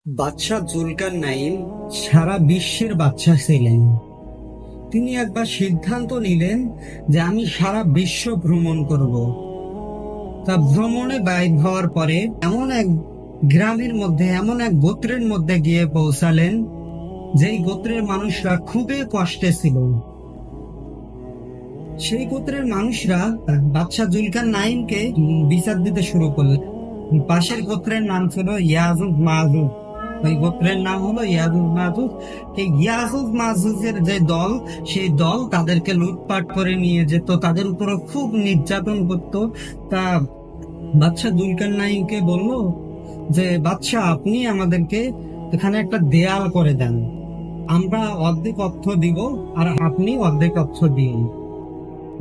বাদশাহ জুলকারনাইন সারা বিশ্বের বাদশা ছিলেন। তিনি একবার সিদ্ধান্ত নিলেন যে আমি সারা বিশ্ব ভ্রমণ করব। তা ভ্রমণে বাইর হওয়ার পরে এমন এক গ্রামের মধ্যে, এমন এক গোত্রের মধ্যে গিয়ে পৌঁছালেন যেই গোত্রের মানুষরা খুবই কষ্টে ছিল। সেই গোত্রের মানুষরা বাদশাহ জুলকারনাইনকে বিচার দিতে শুরু করলেন। পাশের গোত্রের নাম ছিল ইয়াজুজ মাজুজ। ওই গোত্রের নাম হলো ইয়াজুজ মাজুজ। এই ইয়াজুজ মাজুজের যে দল, সেই দল তাদেরকে লুটপাট করে নিয়ে যেত, তাদের উপর খুব নির্যাতন করত। তা বাদশাহ জুলকারনাইনকে বলল যে বাদশাহ, আপনি আমাদেরকে এখানে একটা দেয়াল করে দেন, আমরা অর্ধেক অর্থ দিব আর আপনি অর্ধেক অর্থ দিন,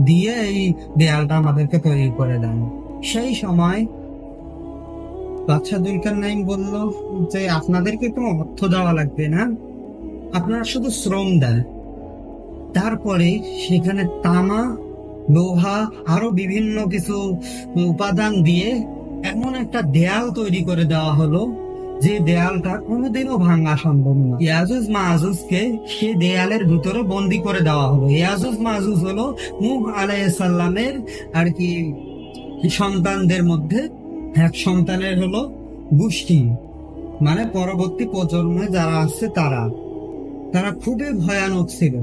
দিয়ে এই দেয়ালটা আমাদেরকে তৈরি করে দেন। সেই সময় বাদশাহ জুলকারনাইন বলল যে আপনাদেরকে কোনো অর্থ দেওয়া লাগবে না, আপনারা শুধু শ্রম দেন। তারপরে সেখানে তামা, লোহা, আরো বিভিন্ন কিছু উপাদান দিয়ে এমন একটা দেয়াল তৈরি করে দেওয়া হলো যে দেয়ালটা কোনোদিনও ভাঙা সম্ভব না। ইয়াজুজ মাজুজকে সে দেয়ালের ভিতরে বন্দি করে দেওয়া হলো। ইয়াজুজ মাজুজ হলো নূহ আলাইহিস সালামের আর কি সন্তানদের মধ্যে এক সন্তানের হলো গোষ্ঠী, মানে পরবর্তী প্রজন্মে যারা আছে তারা তারা খুবই ভয়ানক ছিল।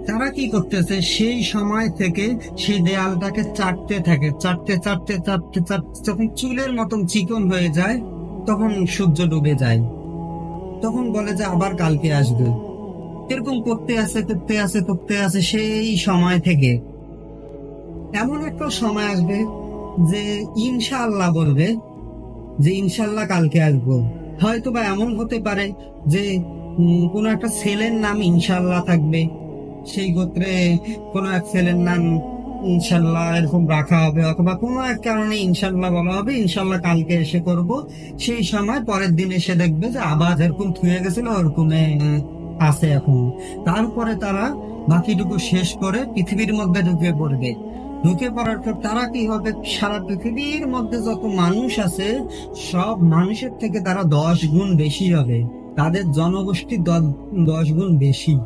তারা কি করতেছে, সেই সময় থেকে সেই দেয়ালটাকে চাটতে থাকে, চাটতে চাটতে চাটতে চাটতে যখন চুলের মতন চিকন হয়ে যায়, তখন সূর্য ডুবে যায়, তখন বলে যে আবার কালকে আসবে। এরকম করতে আছে করতে আছে করতে আছে সেই সময় থেকে এমন একটা সময় আসবে যে ইনশাআল্লাহ বলবে যে ইনশাআল্লাহ কালকে আসবো। হয়তো বা এমন হতে পারে যে কোনো একটা ছেলের নাম ইনশাআল্লাহ থাকবে, সেই গোত্রে কোনো এক ছেলের নাম ইনশাল্লাহ এরকম রাখা হবে, অথবা কোনো এক কারণে ইনশাল্লাহ বলা হবে ইনশাল্লাহ কালকে এসে করব। সেই সময় পরের দিন এসে দেখবে যে আবার এরকম থুয়ে গেছিল ওরকম আছে এখন। তারপরে তারা বাকিটুকু শেষ করে পৃথিবীর মধ্যে ঢুকে পড়বে। ঢুকে পড়ার পর তারা কি হবে, সারা পৃথিবীর মধ্যে যত মানুষ আছে সব মানুষের থেকে তারা 10 গুণ বেশি হবে, তাদের জনগোষ্ঠী 10 গুণ বেশি।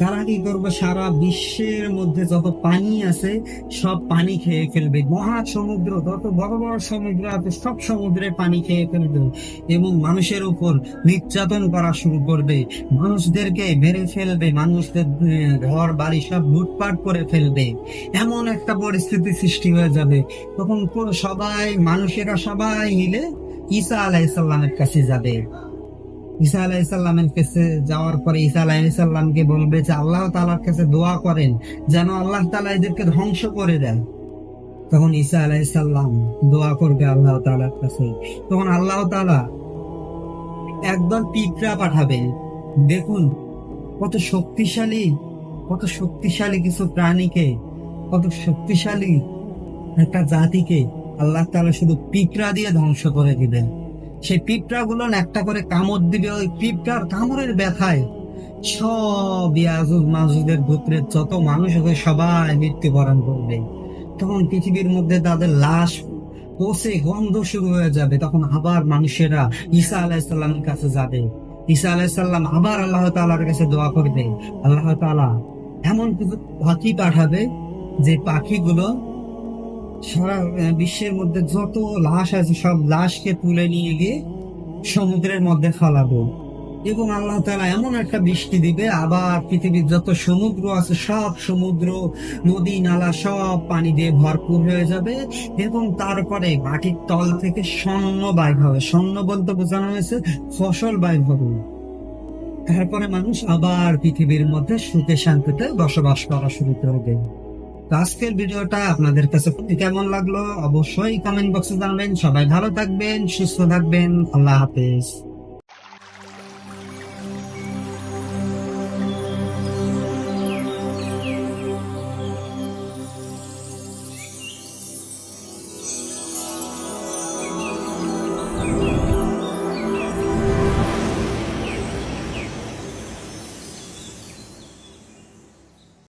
তারা কি করবে, সারা বিশ্বের মধ্যে যত পানি আছে সব পানি খেয়ে ফেলবে। মহাসমুদ্র, যত বড় বড় সমুদ্র আছে সব সমুদ্রে পানি খেয়ে ফেলবে এবং মানুষের উপর নির্যাতন করা শুরু করবে, মানুষদেরকে মেরে ফেলবে, মানুষদের ঘর বাড়ি সব লুটপাট করে ফেলবে। এমন একটা পরিস্থিতি সৃষ্টি হয়ে যাবে। তখন সবাই মানুষেরা সবাই মিলে ঈসা আলাইহিস সালামের কাছে যাবে। ঈসা আলাইহিসসালামের কাছে যাওয়ার পরে ঈসা আলাইহিসসালামকে বলবে যে আল্লাহ তাআলার কাছে দোয়া করেন যেন আল্লাহ তাআলা এদেরকে ধ্বংস করে দেন। তখন ঈসা আলাইহিসসালাম দোয়া করবে আল্লাহ তাআলার কাছে। তখন আল্লাহ তাআলা একদল পিঁপড়া পাঠাবেন। দেখুন কত শক্তিশালী, কত শক্তিশালী কিছু প্রাণীকে, কত শক্তিশালী একটা জাতিকে আল্লাহ তাআলা শুধু পিঁপড়া দিয়ে ধ্বংস করে দিবেন। সেই পিঁপড়া গুলো একটা করে কামড় দিবে, ওই পিঁপড়ার কামড়ের ব্যথায় সব ইয়াজুজ মাজুজের গোত্রের যত মানুষ হবে সবাই মৃত্যুবরণ করবে। তখন পৃথিবীর মধ্যে তাদের লাশ পচে গন্ধ শুরু হয়ে যাবে। তখন আবার মানুষেরা ঈসা আলাইহিসসালামের কাছে যাবে। ঈসা আলাইহিসসালাম আবার আল্লাহ তাআলার কাছে দোয়া করবে। আল্লাহ তাআলা এমন কিছু পাখি পাঠাবে যে পাখিগুলো সারা বিশ্বের মধ্যে যত লাশ আছে সব লাশকে তুলে নিয়ে গিয়ে সমুদ্রের মধ্যে ফেলাবো এবং আল্লাহ তাআলা এমন একটা বৃষ্টি দিবে, আবার পৃথিবীর যত সমুদ্র আছে সব সমুদ্র, নদী নালা সব পানি দিয়ে ভরপুর হয়ে যাবে এবং তারপরে মাটির তল থেকে স্বর্ণ বাইর হবে। স্বর্ণ বলতে বোঝানো হয়েছে ফসল বাইর হবে। তারপরে মানুষ আবার পৃথিবীর মধ্যে সুখে শান্তিতে বসবাস করা শুরু করবে। তো আজকের ভিডিওটা আপনাদের কাছে কেমন লাগলো অবশ্যই কমেন্ট বক্সে জানাবেন। সবাই ভালো থাকবেন, সুস্থ থাকবেন। আল্লাহ হাফেজ।